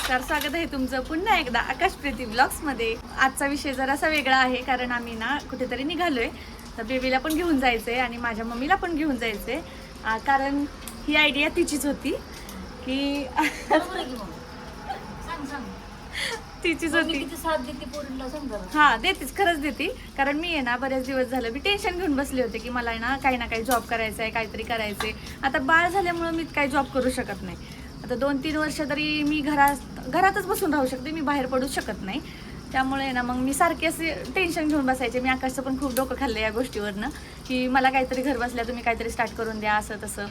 नमस्कार, स्वागत आहे तुमचं पुन्हा एकदा आकाश प्रीती ब्लॉग्स मध्ये। आजचा विषय जरासा वेगळा आहे कारण आम्ही ना कुठेतरी निघालोय, तर बेबीला पण घेऊन जायचंय आणि माझ्या मम्मीला पण घेऊन जायचंय। कारण ही आयडिया तिचीच होती की तिचीच होती। हा देतेच, खरंच देते। कारण मी आहे ना बरेच दिवस झालं मी टेन्शन घेऊन बसले होते की मला ना काही ना काही जॉब करायचा आहे, काहीतरी करायचंय। आता बाळ झाल्यामुळे मी काही जॉब करू शकत नाही। आता 2-3 वर्ष तरी मी घरातच बसून राहू शकते, मी बाहेर पडू शकत नाही। त्यामुळे ना मग मी सारखे असे टेन्शन घेऊन बसायचे। मी आकाशचं पण खूप डोकं खाल्लं या गोष्टीवरनं की मला काहीतरी घर बसल्या तुम्ही काहीतरी स्टार्ट करून द्या, असं तसं।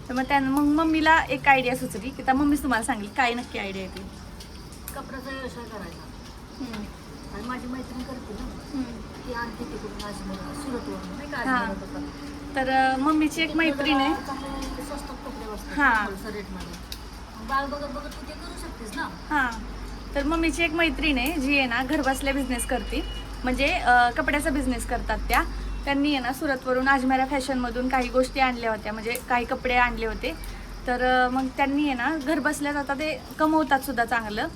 तर मग मम्मीला एक आयडिया सुचली की त्या मम्मीच तुम्हाला सांगेल काय नक्की आयडिया येते। कपड्याचा व्यवसाय करायचा आणि माझी मैत्रीण करते ना, ती आणते तिकडून सुरतवरून नाही का। तर मम्मीची एक मैत्रीण आहे, स्वस्त कपडे बसतात हां होलसेल रेटमध्ये, बाळ बघत बघत तू ते करू शकतेस ना। हां, तर मम्मीची एक मैत्रीण आहे जी आहे ना घरबसल्या बिझनेस करते, म्हणजे कपड्याचा बिझनेस करतात त्या। त्यांनी आहे ना सुरतवरून अजमेरा फॅशनमधून काही गोष्टी आणल्या होत्या, म्हणजे काही कपडे आणले होते। तर मग त्यांनी आहे ना घर बसल्याच आता ते कमवतात सुद्धा चांगलं।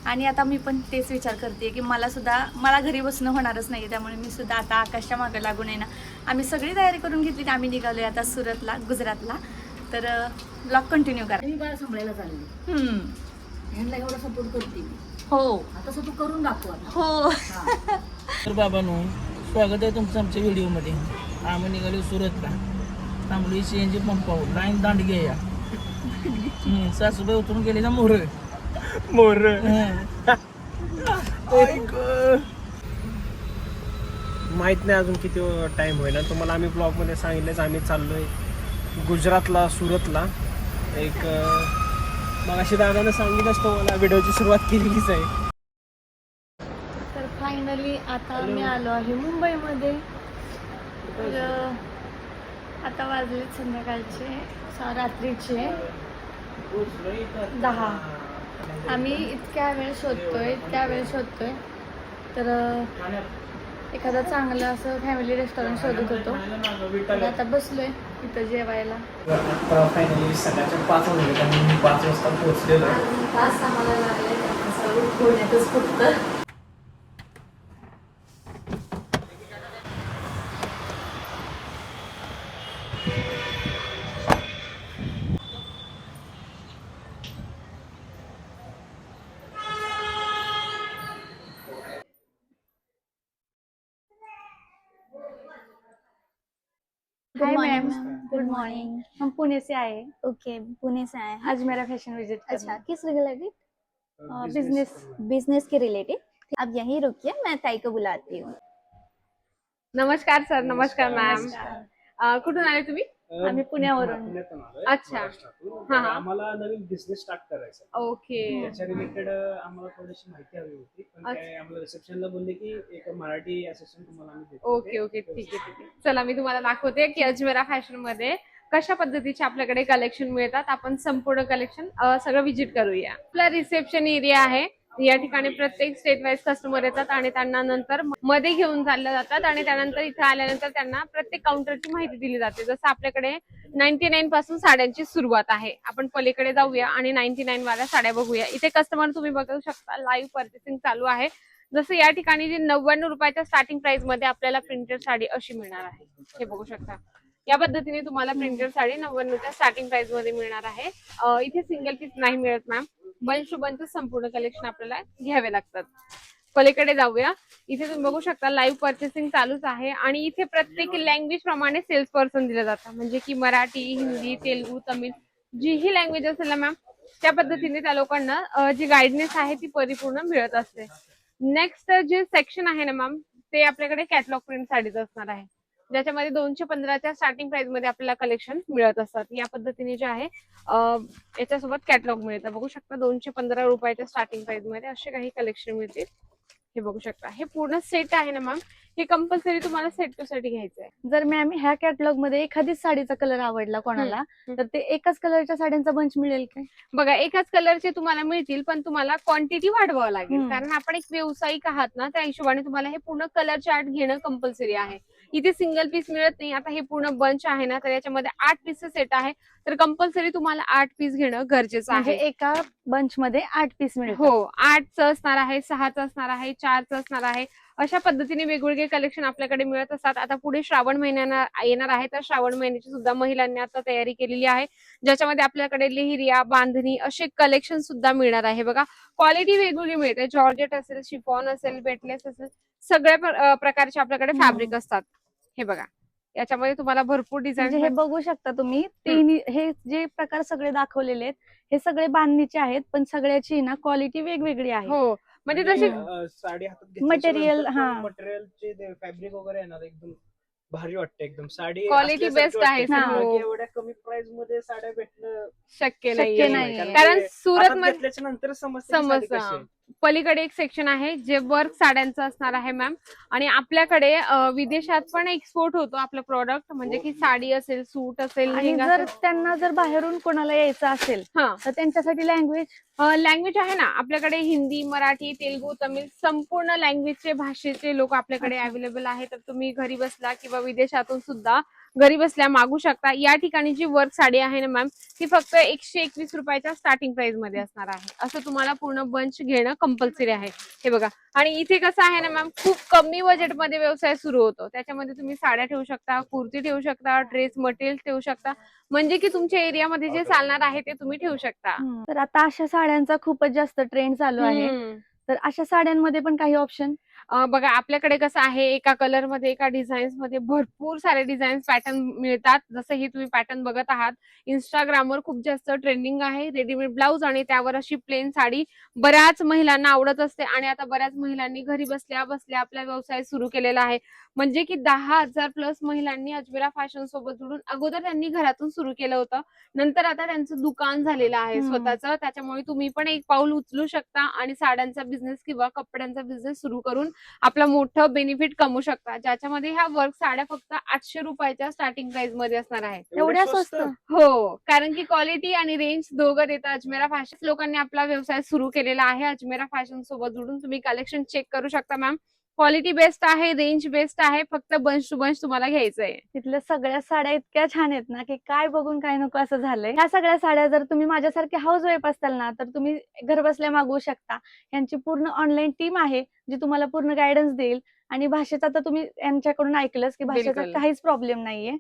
आणि आता मी पण तेच विचार करते की मला घरी बसणं होणारच नाही, त्यामुळे मी सुद्धा आता आकाशच्या मागं लागून आहे ना आम्ही सगळी तयारी करून घेतली। आम्ही निघालोय आता सुरतला, गुजरातला। तर ब्लॉग कंटिन्यू करा। मी बाळ सांभाळायला चालली, ह्यांना एवढा सपोर्ट करते मी। हो तसं तू करून दाखव आता। हो। तर बाबांनो, स्वागत आहे तुमचं आमच्या व्हिडिओमध्ये। आम्ही निघालो सुरतला, थांबलोय सीएनजी पंपावर, लाईन दांडगी या। सासूबाई उतरून गेले ना मोर माहित नाही अजून किती टाइम होईल। तुम्हाला आम्ही ब्लॉग मध्ये सांगितलंच, आम्ही चाललोय गुजरातला, सुरतला। एक मग अशी दादानं सांगितलंच तुम्हाला, व्हिडिओची सुरुवात केलेलीच आहे। तर फायनली आता मी आलो आहे मुंबईमध्ये। तर आता वाजले संध्याकाळचे रात्रीचे 10। आम्ही इतक्या वेळ शोधतोय तर एखादं चांगलं असं फॅमिली रेस्टॉरंट शोधत होतो। तर आता बसलोय इथं जेवायला। आता फायनली सकाळच्या 5 वाजले आणि मी 5 वाजता पोहोचलेलो आहे। तास आम्हाला लागले होण्यातच फक्त। Hi ma'am, good morning. हम पुणे से आए, ओके, पुणे से आए हैं। अजमेरा फैशन विजिट अच्छा, किस रिलेटेड? बिजनेस। बिजनेस के रिलेटेड। आप यहीं रुकिए, मैं ताई को बुलाती हूँ। नमस्कार सर। नमस्कार मॅम। कुठून आले तुम्ही? आम्ही पुण्यावरून। पुण्यातून आलोय, अच्छा. महाराष्ट्रातून। हा, तर हा. आम्हाला नवीन बिझनेस स्टार्ट करायचा आहे। ओके. त्याच्या रिलेटेड आम्हाला थोडीशी माहिती हवी होती, पण काय आम्हाला रिसेप्शनला बोलले की एक मराठी असिस्टंट तुम्हाला आम्ही देतो। ओके ओके, ठीक आहे। चला मी तुम्हाला दाखवते की अजमेरा फॅशन मध्ये कशा पद्धतीचे आपल्याकडे कलेक्शन मिळतात। आपण संपूर्ण कलेक्शन सगळं व्हिजिट करूया। आपला रिसेप्शन एरिया आहे, या ठिकाणी प्रत्येक स्टेट वाईज कस्टमर येतात आणि त्यांना नंतर मध्ये घेऊन चालले जातात आणि त्यानंतर इथे आल्यानंतर त्यांना प्रत्येक काउंटरची माहिती दिली जाते। जसं आपल्याकडे 99 पासून साड्यांची सुरुवात आहे। आपण पलीकडे जाऊया आणि 99 वाल्या साड्या बघूया। इथे कस्टमर तुम्ही बघू शकता, लाईव्ह पर्चेसिंग चालू आहे। जसं या ठिकाणी जी 99 रुपयाच्या स्टार्टिंग प्राइस मध्ये आपल्याला प्रिंटेड साडी अशी मिळणार आहे, हे बघू शकता। या पद्धतीने तुम्हाला प्रिंटेड साडी 99च्या स्टार्टिंग प्राइस मध्ये मिळणार आहे। इथे सिंगल पीस नाही मिळत मॅम, बंच टू बंच संपूर्ण कलेक्शन आपल्याला घ्यावे लागतात। पलीकडे जाऊया, इथे तुम्ही बघू शकता लाईव्ह पर्चेसिंग चालूच आहे आणि इथे प्रत्येक लँग्वेज प्रमाणे सेल्स पर्सन दिले जातात, म्हणजे की मराठी, हिंदी, तेलुगू, तमिळ जी ही लँग्वेज असेल ना मॅम, त्या पद्धतीने त्या लोकांना जी गायडन्स आहे ती परिपूर्ण मिळत असते। नेक्स्ट जे सेक्शन आहे ना मॅम, ते आपल्याकडे कॅटलॉग प्रिंट साडीज असणार आहे, ज्याच्यामध्ये 215च्या स्टार्टिंग प्राइस मध्ये आपल्याला कलेक्शन मिळत असतात। या पद्धतीने जे आहे याच्यासोबत कॅटलॉग मिळतं, बघू शकता 215 रुपयाच्या स्टार्टिंग प्राइस मध्ये असे काही कलेक्शन मिळते, हे बघू शकता। हे पूर्ण सेट आहे ना मॅम, हे कंपल्सरी तुम्हाला सेट टू सेट घ्यायचं आहे। जर मॅम ह्या कॅटलॉग मध्ये एखादी साडीचा कलर आवडला कोणाला, तर ते एकाच कलरच्या साड्यांचा बंच मिळेल काय? बघा, एकाच कलरचे तुम्हाला मिळतील, पण तुम्हाला क्वांटिटी वाढवावं लागेल, कारण आपण एक व्यावसायिक आहात ना, त्या हिशोबाने तुम्हाला हे पूर्ण कलर चार्ट घेणं कंपल्सरी आहे। इथे सिंगल पीस मिळत नाही. आता हे पूर्ण बंच आहे ना, तर याच्यामध्ये 8 पीसचं सेट आहे, तर कंपल्सरी तुम्हाला 8 पीस घेणं गरजेचं म्हणजे आहे. एका बंच मध्ये 8 पीस मिळतात. हो, 8चं असणार आहे, 6चं असणार आहे, 4चं असणार आहे. अशा पद्धतीने वेगवेगळे कलेक्शन आपल्याकडे मिळत असतात. आता पुढे श्रावण महिना येणार आहे, तर श्रावण महिन्याची सुद्धा महिलांनी आता तयारी केलेली आहे, ज्याच्यामध्ये आपल्याकडे लेहिरिया, बांधणी असे कलेक्शन सुद्धा मिळणार आहे. बघा, क्वालिटी वेगवेगळी मिळते. जॉर्जेट असेल, शिफॉन असेल, वेटलेस असेल, सगळ्या प्रकारचे आपल्याकडे फॅब्रिक असतात. हे बघा, याच्यामध्ये तुम्हाला भरपूर म्हणजे हे डिझाईन. बघू शकता तुम्ही, तिन्ही हे जे प्रकार सगळे दाखवलेले आहेत हे सगळे बांधणीचे आहेत, पण सगळ्याची ना क्वालिटी वेगवेगळी आहे. हो, म्हणजे तशी साडी हातात Material, हा. मटेरियलचे फॅब्रिक वगैरे आहे ना एकदम भारी वाटते. एकदम साडी Quality असल्यासारखी best आहे, वाटते. हा. बाकी एवढ्या कमी प्राइस मध्ये साड्या भेटणं शक्य शक्य नाहीये. नाहीये. कारण सुरत हातात मध्ये घेतल्याच्या नंतर समजते की साडी कशी आहे. समजतं. पलीकडे एक सेक्शन आहे जे वर्क साड्यांचं असणार आहे मॅम. आणि आपल्याकडे विदेशात पण एक्सपोर्ट होतो आपलं प्रोडक्ट, म्हणजे की साडी असेल, सूट असेल, आणि लेहंगा जर असेल. त्यांना जर बाहेरून कोणाला यायचं असेल हा, तर त्यांच्यासाठी लँग्वेज लँग्वेज आहे ना आपल्याकडे, हिंदी, मराठी, तेलुगू, तमिळ, संपूर्ण लँग्वेजचे भाषेचे लोक आपल्याकडे अच्छा. अवेलेबल आहे. तर तुम्ही घरी बसला किंवा विदेशातून सुद्धा घरी बसल्या मागू शकता. या ठिकाणी जी वर्क साडी आहे ना मॅम, ती फक्त 121 रुपयाच्या स्टार्टिंग प्राइस मध्ये असणार आहे. असं तुम्हाला पूर्ण बंच घेणं कंपल्सरी आहे. हे बघा, आणि इथे कसं आहे ना मॅम, खूप कमी बजेटमध्ये व्यवसाय सुरू होतो. त्याच्यामध्ये तुम्ही साड्या ठेवू शकता, कुर्ती ठेवू शकता, ड्रेस मटेरियल ठेवू शकता, म्हणजे की तुमच्या एरियामध्ये जे चालणार आहे ते तुम्ही ठेवू शकता. तर आता अशा साड्यांचा खूपच जास्त ट्रेंड चालू आहे. हम्म. तर अशा साड्यांमध्ये पण काही ऑप्शन बघा, आपल्याकडे कसं आहे, एका कलर मध्ये, एका डिझाईन्स मध्ये भरपूर सारे डिझाईन्स पॅटर्न मिळतात. जसं हे तुम्ही पॅटर्न बघत आहात, इंस्टाग्रामवर खूप जास्त ट्रेंडिंग आहे. रेडीमेड ब्लाऊज आणि त्यावर अशी प्लेन साडी बऱ्याच महिलांना आवडत असते. आणि आता बऱ्याच महिलांनी घरी बसल्या बसल्या आपला व्यवसाय सुरू केलेला आहे. म्हणजे की 10,000 प्लस महिलांनी अजमेरा फॅशन सोबत जोडून अगोदर त्यांनी घरातून सुरू केलं होतं, नंतर आता त्यांचं दुकान झालेलं आहे स्वतःचं. त्याच्यामुळे तुम्ही पण एक पाऊल उचलू शकता आणि साड्यांचा बिझनेस किंवा कपड्यांचा बिझनेस सुरू करून आपला मोठं बेनिफिट कमवू शकता. ज्याच्यामध्ये ह्या वर्क साड्या फक्त 800 रुपयाच्या स्टार्टिंग प्राइस मध्ये असणार आहे. एवढ्या स्वस्त? हो, कारण की क्वालिटी आणि रेंज दोघं देतं अजमेरा फॅशन. लोकांनी आपला व्यवसाय सुरू केलेला आहे. अजमेरा फॅशन सोबत जोडून तुम्ही कलेक्शन चेक करू शकता मॅम. क्वालिटी बेस्ट आहे, रेंज बेस्ट आहे, फक्त बंच टू बंच तुम्हाला घ्यायचंय. तिथल्या सगळ्या साड्या इतक्या छान आहेत ना की काय बघून काय नको असं झालंय. ह्या सगळ्या साड्या जर तुम्ही माझ्यासारखे हाऊस वाईफ असाल ना तर तुम्ही घर बसल्या मागवू शकता. यांची पूर्ण ऑनलाईन टीम आहे जी तुम्हाला पूर्ण गायडन्स देईल. आणि भाषेचा तर तुम्ही यांच्याकडून ऐकलंच की भाषेचा बिलकुल. काहीच प्रॉब्लेम नाहीये,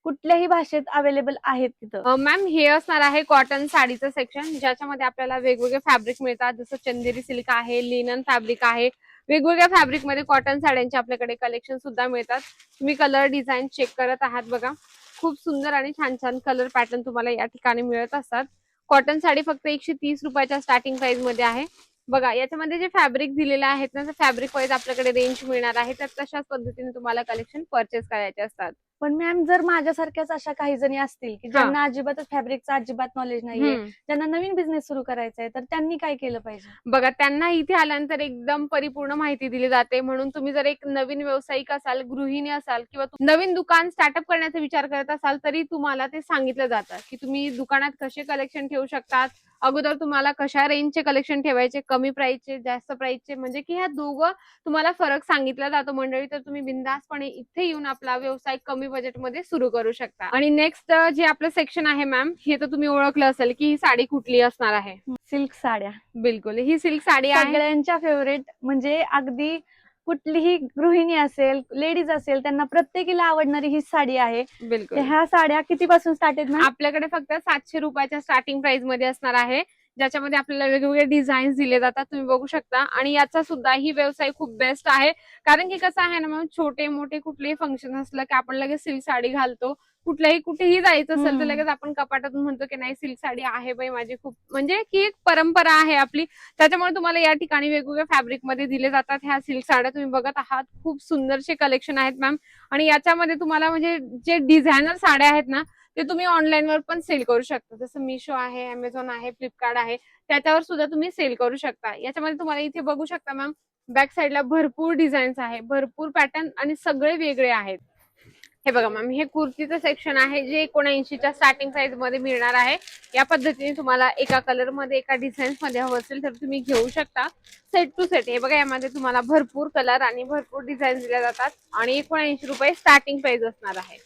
कुठल्याही भाषेत अवेलेबल आहेत तिथं. मॅम, हे असणार आहे कॉटन साडीचं सेक्शन, ज्याच्यामध्ये आपल्याला वेगवेगळे फॅब्रिक मिळतात. जसं चंदेरी सिल्क आहे, लिनन फॅब्रिक आहे, वेगवेगळ्या फॅब्रिक मध्ये कॉटन साड्यांचे आपल्याकडे कलेक्शन सुद्धा मिळतात. तुम्ही कलर डिझाईन चेक करत आहात बघा, खूप सुंदर आणि छान छान कलर पॅटर्न तुम्हाला या ठिकाणी मिळत असतात. कॉटन साडी फक्त 130 रुपयाच्या स्टार्टिंग प्राइस मध्ये आहे. बघा, याच्यामध्ये जे फॅब्रिक दिलेले आहेत ना, फॅब्रिक वाईज आपल्याकडे रेंज मिळणार आहे. तर तशाच पद्धतीने तुम्हाला कलेक्शन परचेस करायचे असतात. पण मॅम, जर माझ्यासारख्याच अशा काही जणी असतील की ज्यांना अजिबातच फॅब्रिकचं अजिबात नॉलेज नाहीये, ज्यांना नवीन बिझनेस सुरू करायचा आहे, तर त्यांनी काय केलं पाहिजे? बघा, त्यांना इथे आल्यानंतर एकदम परिपूर्ण माहिती दिली जाते. म्हणून तुम्ही जर एक नवीन व्यावसायिक असाल, गृहिणी असाल किंवा नवीन दुकान स्टार्टअप करण्याचा विचार करत असाल, तरी तुम्हाला ते सांगितलं जातं की तुम्ही दुकानात कसे कलेक्शन ठेवू शकतात, अगोदर तुम्हाला कशा रेंजचे कलेक्शन ठेवायचे, कमी प्राइसचे, जास्त प्राइसचे, म्हणजे की ह्या दोघं तुम्हाला फरक सांगितला जातो मंडळी. तर तुम्ही बिंदासपणे इथे येऊन आपला व्यवसाय कमी बजेटमध्ये सुरू करू शकता. आणि नेक्स्ट जे आपलं सेक्शन आहे मॅम, हे तर तुम्ही ओळखलं असेल की ही साडी कुठली असणार आहे. सिल्क साड्या बिलकुल, ही सिल्क साडी आहे. सगळ्यांच्या फेवरेट, म्हणजे अगदी कुठलीही गृहिणी असेल, लेडीज असेल, त्यांना प्रत्येकीला आवडणारी ही साडी आहे. बिलकुल. ह्या साड्या कितीपासून स्टार्ट आहेत ना? आपल्याकडे फक्त 700 रुपयाच्या स्टार्टिंग प्राइस मध्ये असणार आहे, ज्याच्यामध्ये आपल्याला वेगवेगळे डिझाईन्स दिले जातात, तुम्ही बघू शकता. आणि याचा सुद्धा ही व्यवसाय खूप बेस्ट आहे, कारण की कसं आहे ना मॅम, छोटे मोठे कुठलेही फंक्शन असलं की आपण लगेच सिल्क साडी घालतो. कुठेही जायचं असेल तर लगेच आपण कपाटातून म्हणतो की नाही, सिल्क साडी आहे बाई माझी, खूप म्हणजे की एक परंपरा आहे आपली. त्याच्यामुळे तुम्हाला या ठिकाणी वेगवेगळ्या फॅब्रिक मध्ये दिले जातात. ह्या सिल्क साड्या तुम्ही बघत आहात, खूप सुंदरचे कलेक्शन आहेत मॅम. आणि याच्यामध्ये तुम्हाला म्हणजे जे डिझायनर साड्या आहेत ना, ते तुम्ही ऑनलाईन वर पण सेल करू शकता. जसं मिशो आहे, अमेझॉन आहे, फ्लिपकार्ट आहे, त्याच्यावर सुद्धा तुम्ही सेल करू शकता. याच्यामध्ये तुम्हाला इथे बघू शकता मॅम, बॅक साईडला भरपूर डिझाईन्स आहे, भरपूर पॅटर्न आणि सगळे वेगळे आहेत. हे बघा मॅम, हे कुर्तीचं सेक्शन आहे जे 79च्या स्टार्टिंग प्राइस मध्ये मिळणार आहे. या पद्धतीने तुम्हाला एका कलर मध्ये एका डिझाईन्स मध्ये हवं असेल तर तुम्ही घेऊ शकता. सेट टू सेट हे बघा, यामध्ये तुम्हाला भरपूर कलर आणि भरपूर डिझाईन दिल्या जातात आणि 79 रुपये स्टार्टिंग प्राइस असणार आहे.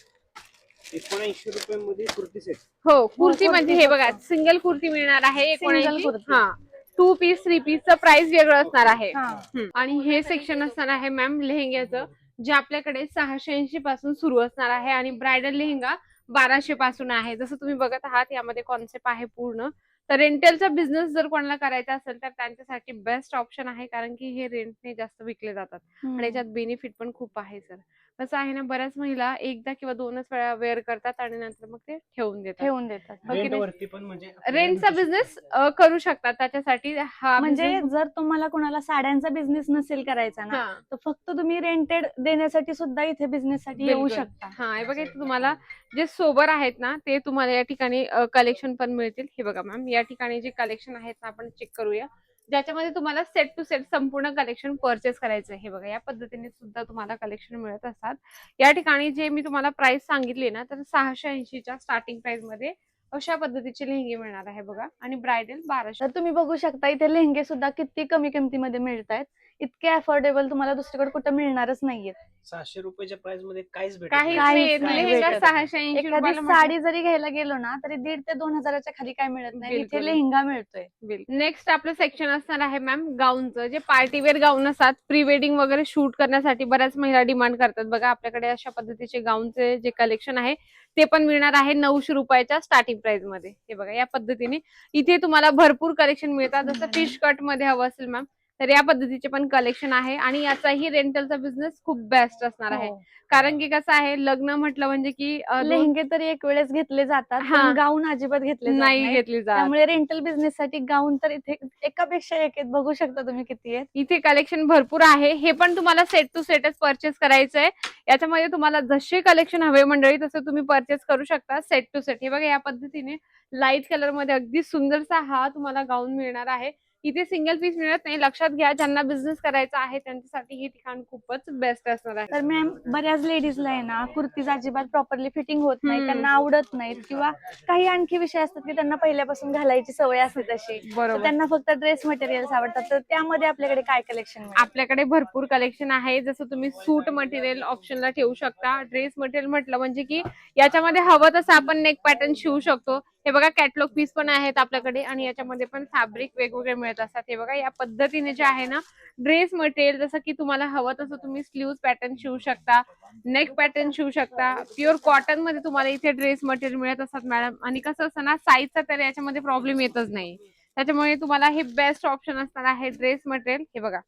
79 रुपयांमध्ये कुर्ती सेट. हो, कुर्ती म्हणजे हे बघा, सिंगल कुर्ती मिळणार आहे 79. कुर्ती. हा, 2 पीस 3 पीसचं प्राइस वेगळं असणार आहे. हा. आणि हे सेक्शन असणार आहे मॅम लेहेंग्याचं, जे आपल्याकडे 680 पासून सुरू असणार आहे आणि ब्रायडल लेहेंगा 1200 पासून आहे. जसं तुम्ही बघत आहात, यामध्ये कॉन्सेप्ट आहे पूर्ण. तर रेंटलचा बिझनेस जर कोणाला करायचा असेल तर त्यांच्यासाठी बेस्ट ऑप्शन आहे, कारण की हे रेंटने जास्त विकले जातात आणि याच्यात बेनिफिट पण खूप आहे सर. कसं आहे ना, बऱ्याच महिला एकदा किंवा 2च वेळा वेअर करतात आणि नंतर मग ते ठेवून देतात. रेंटवरती पण म्हणजे रेंटचा बिझनेस करू शकतात. त्याच्यासाठी हा म्हणजे business- जर तुम्हाला कोणाला साड्यांचा बिझनेस नसेल करायचा ना, हा. तर फक्त तुम्ही रेंटेड देण्यासाठी सुद्धा इथे बिझनेस साठी येऊ बिलकुल. शकता. हा, हे बघा, इथे तुम्हाला जे सोबर आहेत ना ते तुम्हाला या ठिकाणी कलेक्शन पण मिळतील. हे बघा मॅम, या ठिकाणी जे कलेक्शन आहेत ना आपण चेक करूया, ज्याच्यामध्ये तुम्हाला सेट टू सेट संपूर्ण कलेक्शन परचेस करायचं आहे. हे बघा, या पद्धतीने सुद्धा तुम्हाला कलेक्शन मिळत असतात. या ठिकाणी जे मी तुम्हाला प्राइस सांगितली ना, तर 680च्या स्टार्टिंग प्राइस मध्ये अशा पद्धतीचे लेहंगे मिळणार आहे बघा, आणि ब्रायडल 1200. तर तुम्ही बघू शकता इथे लेहंगे सुद्धा किती कमी किमतीमध्ये मिळत आहेत. इतके अफोर्डेबल तुम्हाला दुसरीकडे कुठे मिळणारच नाहीये. 600 रुपयाच्या प्राइस मध्ये काहीच भेटत काहीच नाही. नाही, नाही लेहंगा भेटत. 680 एखादी रुपयाला म्हटलं- साडी जरी घ्यायला गेलो ना तरी 1,500 ते 2,000च्या खाली काय मिळत नाही. बिलकुल. इथे लेहंगा मिळतोय. नेक्स्ट आपलं सेक्शन असणार आहे मॅम गाऊनचं, जे पार्टीवेअर गाऊन असतात, प्री वेडिंग वगैरे शूट करण्यासाठी बऱ्याच महिला डिमांड करतात. बघा, आपल्याकडे अशा पद्धतीचे गाऊनचे जे कलेक्शन आहे ते पण मिळणार आहे 900 रुपयाच्या स्टार्टिंग प्राइस मध्ये. हे बघा, या पद्धतीने इथे तुम्हाला भरपूर कलेक्शन मिळतात. जसं फिश कट मध्ये हवं असेल मॅम तर या पद्धतीचे पण कलेक्शन आहे आणि याचाही रेंटलचा बिझनेस खूप बेस्ट असणार आहे. हो. कारण की कसं आहे, लग्न म्हटलं म्हणजे की लेहंगे तर एक वेळेस घेतले जातात, हा. पण गाऊन अजिबात घेतले जात नाही नाहीत. घेतली जात. त्यामुळे रेंटल बिझनेस साठी गाऊन तर इथे एकापेक्षा एक आहेत. बघू शकता तुम्ही किती आहेत. इथे कलेक्शन भरपूर आहे. हे पण तुम्हाला सेट टू सेटच परचेस करायचंय. याच्यामध्ये तुम्हाला जसे कलेक्शन हवे मंडळी तसं तुम्ही परचेस करू शकता सेट टू सेट. हे बघा, या पद्धतीने लाईट कलर मध्ये अगदी सुंदरसा हा तुम्हाला गाऊन मिळणार आहे. इथे सिंगल पीस मिळत नाही, लक्षात घ्या. ज्यांना बिझनेस करायचा आहे त्यांच्यासाठी हे ठिकाण खूपच बेस्ट असणार आहे. तर मॅम, बऱ्याच लेडीजला आहे ना कुर्तीज अजिबात प्रॉपरली फिटिंग होत नाही, हम्म. त्यांना आवडत नाहीत, किंवा काही आणखी विषय असतात की त्यांना पहिल्यापासून घालायची सवय असते तशी. तर बरोबर. त्यांना फक्त ड्रेस मटेरियल्स आवडतात. तर त्यामध्ये आपल्याकडे काय कलेक्शन आपल्याकडे भरपूर कलेक्शन आहे. जसं तुम्ही सूट मटेरियल ऑप्शनला ठेवू शकता. ड्रेस मटेरियल म्हटलं म्हणजे की याच्यामध्ये हवं तसं आपण नेक पॅटर्न शिवू शकतो. हे बघा, कॅटलॉग पीस पण आहेत आपल्याकडे आणि याच्यामध्ये पण फॅब्रिक वेगवेगळे मिळत असतात. हे बघा, या पद्धतीने जे आहे ना ड्रेस मटेरियल, जसं की तुम्हाला हवं तसं तुम्ही स्लीव्ह पॅटर्न शिवू शकता, नेक पॅटर्न शिवू शकता. प्युअर कॉटन मध्ये तुम्हाला इथे ड्रेस मटेरियल मिळत असतात मॅडम. आणि कसं असतं ना, साईजचा तर याच्यामध्ये प्रॉब्लेम येतच नाही. त्याच्यामुळे तुम्हाला हे बेस्ट ऑप्शन असणार आहे ड्रेस मटेरियल. हे बघा,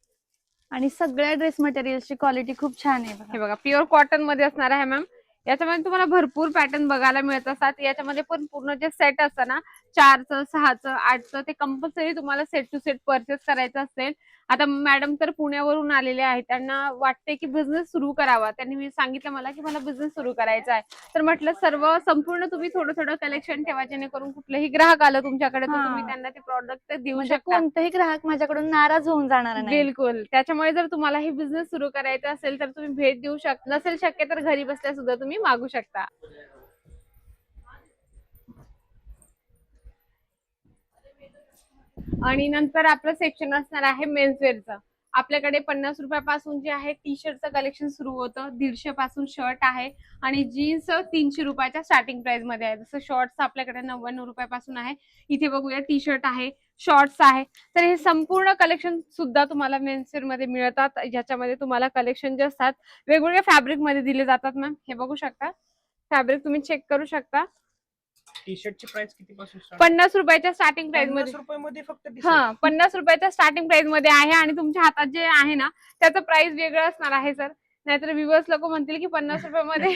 आणि सगळ्या ड्रेस मटेरियलची क्वालिटी खूप छान आहे बघा. हे बघा, प्युअर कॉटन मध्ये असणार आहे मॅम. याच्यामध्ये तुम्हाला भरपूर पॅटर्न बघायला मिळत असतात. याच्यामध्ये पण पूर्ण जे सेट असतं ना 4चं 6चं 8चं, ते कंपल्सरी तुम्हाला सेट टू सेट परचेस करायचं असेल. आता मॅडम तर पुण्यावरून आलेले आहेत, त्यांना वाटते की बिझनेस सुरू करावा. त्यांनी मी सांगितलं मला की मला बिझनेस सुरू करायचा आहे, तर म्हटलं सर्व संपूर्ण तुम्ही थोडं थोडं कलेक्शन ठेवा, जेणेकरून कुठलेही ग्राहक आलं तुमच्याकडे तर तुम्ही त्यांना ते प्रॉडक्ट देऊ म्हणजे शकता. कोणताही ग्राहक माझ्याकडून नाराज होऊन जाणार नाही. बिलकुल. त्याच्यामुळे जर तुम्हाला हे बिझनेस सुरू करायचा असेल तर तुम्ही भेट देऊ शकता. नसेल शक्य तर घरी बसल्या सुद्धा तुम्ही मागू शकता. आणि नंतर आपलं सेक्शन असणार आहे मेन्सवेअरचं. आपल्याकडे 50 रुपयापासून जे आहे टी शर्टचं कलेक्शन सुरू होतं. 150 पासून शर्ट आहे आणि जीन्स 300 रुपयाच्या स्टार्टिंग प्राइस मध्ये आहे. जसं शॉर्ट्स आपल्याकडे 99 रुपयापासून आहे. इथे बघूया, टी शर्ट आहे, शॉर्ट्स आहे. तर हे संपूर्ण कलेक्शन सुद्धा तुम्हाला मेन्सवेअर मध्ये मिळतात, ज्याच्यामध्ये तुम्हाला कलेक्शन जे असतात वेगवेगळ्या फॅब्रिक मध्ये दिले जातात मॅम. हे बघू शकता, फॅब्रिक तुम्ही चेक करू शकता. टी शर्टची प्राइस किती पासून स्टार्ट? 50 रुपयाच्या स्टार्टिंग प्राइस 50 मध्ये. रुपयामध्ये फक्त टी हा, 50 रुपयाच्या स्टार्टिंग प्राइस मध्ये आहे आणि तुमच्या हातात जे आहे ना त्याचं प्राइस वेगळं असणार आहे सर. नाहीतर व्ह्युअर्स लोक म्हणतील की 50 रुपयामध्ये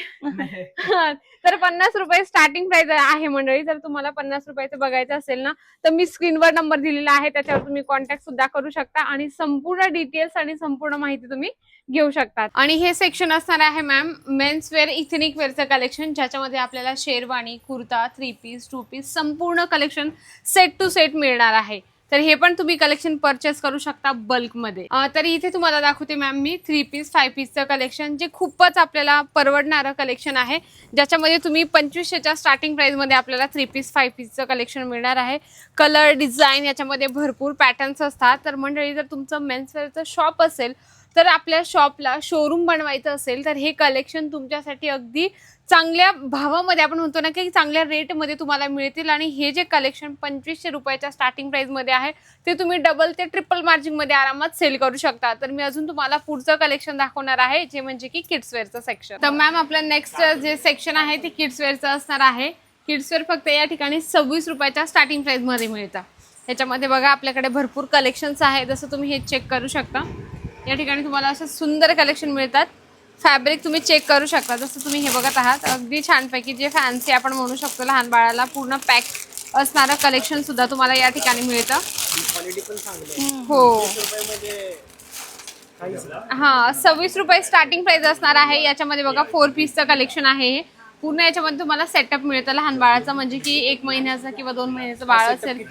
तर 50 रुपये स्टार्टिंग प्राइस आहे मंडळी. जर तुम्हाला 50 रुपयाचं बघायचं असेल ना तर मी स्क्रीनवर नंबर दिलेला आहे, त्याच्यावर तुम्ही कॉन्टॅक्ट सुद्धा करू शकता आणि संपूर्ण डिटेल्स आणि संपूर्ण माहिती तुम्ही घेऊ शकता. आणि हे सेक्शन असणार आहे मॅम मेन्स वेअर इथनिक वेअरचं कलेक्शन, ज्याच्यामध्ये आपल्याला शेरवानी, कुर्ता, 3 पीस 2 पीस संपूर्ण कलेक्शन सेट टू सेट मिळणार आहे. तर हे पण तुम्ही कलेक्शन परचेस करू शकता बल्कमध्ये. तर इथे तुम्हाला दाखवते मॅम मी 3 पीस 5 पीसचं कलेक्शन, जे खूपच आपल्याला परवडणारं कलेक्शन आहे, ज्याच्यामध्ये तुम्ही 2500च्या स्टार्टिंग प्राइसमध्ये आपल्याला 3 पीस 5 पीसचं कलेक्शन मिळणार आहे. कलर डिझाईन याच्यामध्ये भरपूर पॅटर्न्स असतात. तर मंडळी, जर तुमचं मेन्सवेअरचं शॉप असेल, तर आपल्या शॉपला शोरूम बनवायचं असेल, तर हे कलेक्शन तुमच्यासाठी अगदी चांगल्या भावामध्ये, आपण म्हणतो ना की चांगल्या रेटमध्ये तुम्हाला मिळतील. आणि हे जे कलेक्शन 2500 रुपयाच्या स्टार्टिंग प्राइसमध्ये आहे, ते तुम्ही डबल ते ट्रिपल मार्जिनमध्ये आरामात सेल करू शकता. तर मी अजून तुम्हाला पुढचं कलेक्शन दाखवणार आहे, जे म्हणजे की किड्सवेअरचं सेक्शन. तर मॅम, आपलं नेक्स्ट जे सेक्शन आहे ते किड्सवेअरचं असणार आहे. किड्सवेअर फक्त या ठिकाणी 26 रुपयाच्या स्टार्टिंग प्राइसमध्ये मिळतं. ह्याच्यामध्ये बघा आपल्याकडे भरपूर कलेक्शन्स आहे. जसं तुम्ही हे चेक करू शकता, या ठिकाणी तुम्हाला असं सुंदर कलेक्शन मिळतात. फॅब्रिक तुम्ही चेक करू शकता, जसं तुम्ही हे बघत आहात, अगदी छानपैकी जे फॅन्सी आपण म्हणू शकतो, लहान बाळाला पूर्ण पॅक असणारं कलेक्शन सुद्धा तुम्हाला या ठिकाणी मिळतं. क्वालिटी पण चांगली आहे. हो, 20 रुपयामध्ये काहीच नाही. हां, 26 रुपये स्टार्टिंग प्राइस असणार आहे. याच्यामध्ये बघा 4 पीसचं कलेक्शन आहे. पूर्ण याच्यामध्ये तुम्हाला सेटअप मिळतं लहान बाळाचं, म्हणजे की 1 महिन्याचं किंवा 2 महिन्याचं बाळ असेल.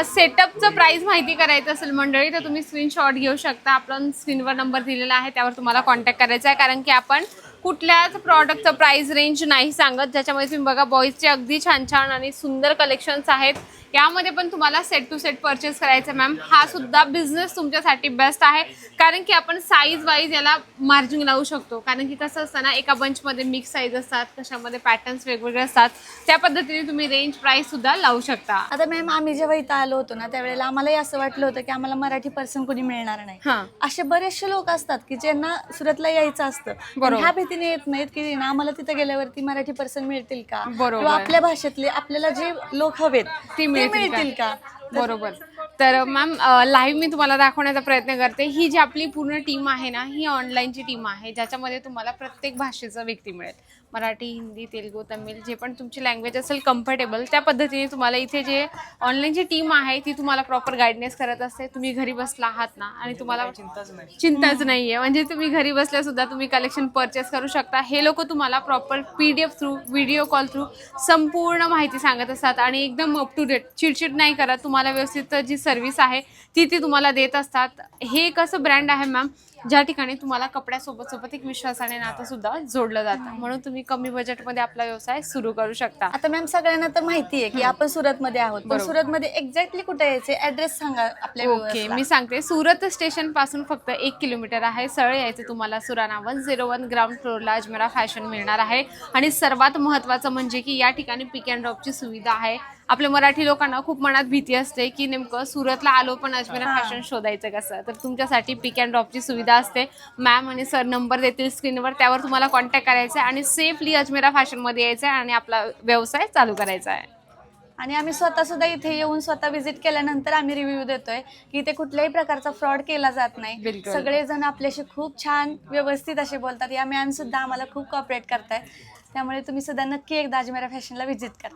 सेटअपचं प्राइस माहिती करायचं असेल मंडळी, तर तुम्ही स्क्रीनशॉट घेऊ शकता. आपण स्क्रीनवर नंबर दिलेला आहे, त्यावर तुम्हाला कॉन्टॅक्ट करायचा आहे. कारण की आपण कुठल्याच प्रॉडक्टचं प्राइस रेंज नाही सांगत. ज्याच्यामध्ये तुम्ही बघा बॉईजचे अगदी छान छान आणि सुंदर कलेक्शन्स आहेत. यामध्ये पण तुम्हाला सेट टू सेट परचेस करायचं मॅम. हा सुद्धा बिझनेस तुमच्यासाठी बेस्ट आहे, कारण की आपण साईज वाईज याला मार्जिन लावू शकतो. कारण की कसं असतं ना, एका बंचमध्ये मिक्स साईज असतात, कशामध्ये पॅटर्न्स वेगवेगळे असतात. त्या पद्धतीने तुम्ही रेंज प्राइस सुद्धा लावू शकता. आता मॅम, आम्ही जेव्हा इथं आलो होतो ना, त्यावेळेला आम्हालाही असं वाटलं होतं की आम्हाला मराठी पर्सन कोणी मिळणार नाही. हां, असे बरेचसे लोक असतात की ज्यांना सुरतला यायचं असतं, पण बरोबर. ह्या भीतीने येत नाहीत की ना आम्हाला तिथं गेल्यावरती मराठी पर्सन मिळतील का, बरोबर. किंवा आपल्या भाषेतले आपल्याला जे लोक हवेत ती ते मिळतील का. बरोबर. तर मॅम, लाईव्ह मी तुम्हाला दाखवण्याचा प्रयत्न करते. ही जी आपली पूर्ण टीम आहे ना, ही ऑनलाईनची टीम आहे, ज्याच्यामध्ये तुम्हाला प्रत्येक भाषेचा व्यक्ती मिळेल. मराठी, हिंदी, तेलुगू, तमिळ, जे पण तुमची लँग्वेज असेल कम्फर्टेबल, त्या पद्धतीने तुम्हाला इथे जे ऑनलाईनची टीम आहे ती तुम्हाला प्रॉपर गायडन्स करत असते. तुम्ही घरी बसला आहात ना, आणि तुम्हाला चिंताच नाहीये, म्हणजे तुम्ही घरी बसल्या सुद्धा तुम्ही कलेक्शन परचेस करू शकता. हे लोक तुम्हाला proper PDF through, video call through संपूर्ण माहिती सांगत असतात, आणि एकदम अप टू डेट, चिडचिड नाही करत. तुम्हाला व्यवस्थित जी सर्व्हिस आहे ती तुम्हाला देत असतात. हे एक असं ब्रँड आहे मॅम, ज्या ठिकाणी तुम्हाला कपड्यासोबत सोबत एक विश्वासाने नातं सुद्धा जोडलं जातं. म्हणून तुम्ही कमी बजेटमध्ये आपला व्यवसाय सुरू करू शकता. आता मॅम, सगळ्यांना तर माहिती आहे की आपण सुरतमध्ये आहोत, पण सुरतमध्ये एक्झॅक्टली कुठे यायचे, ऍड्रेस सांगा आपल्या ओके, viewers ला. मी सांगते. सुरत स्टेशन पासून फक्त 1 किलोमीटर आहे. सरळ यायचं तुम्हाला. सुराणा 101 ग्राउंड फ्लोअरला अजमेरा फॅशन मिळणार आहे. आणि सर्वात महत्त्वाचं म्हणजे की या ठिकाणी पिक अँड ड्रॉपची सुविधा आहे. आपल्या मराठी लोकांना खूप मनात भीती असते की नेमकं सुरतला आलो पण अजमेरा फॅशन शोधायचं कसं, तर तुमच्यासाठी पिक अँड ड्रॉपची सुविधा असते. मॅम आणि सर नंबर देतील स्क्रीनवर, त्यावर तुम्हाला कॉन्टॅक्ट करायचा आहे आणि सेफली अजमेरा फॅशनमध्ये यायचं आहे आणि आपला व्यवसाय चालू करायचा आहे. आणि आम्ही स्वतः सुद्धा इथे येऊन स्वतः व्हिजिट केल्यानंतर आम्ही रिव्ह्यू देतोय की इथे कुठल्याही प्रकारचा फ्रॉड केला जात नाही. बिलकुल. सगळेजण आपल्याशी खूप छान व्यवस्थित असे बोलतात. या मॅम सुद्धा आम्हाला खूप कॉपरेट करतायत. त्यामुळे तुम्ही सुद्धा नक्की एकदा अजमेरा फॅशनला व्हिजिट करा.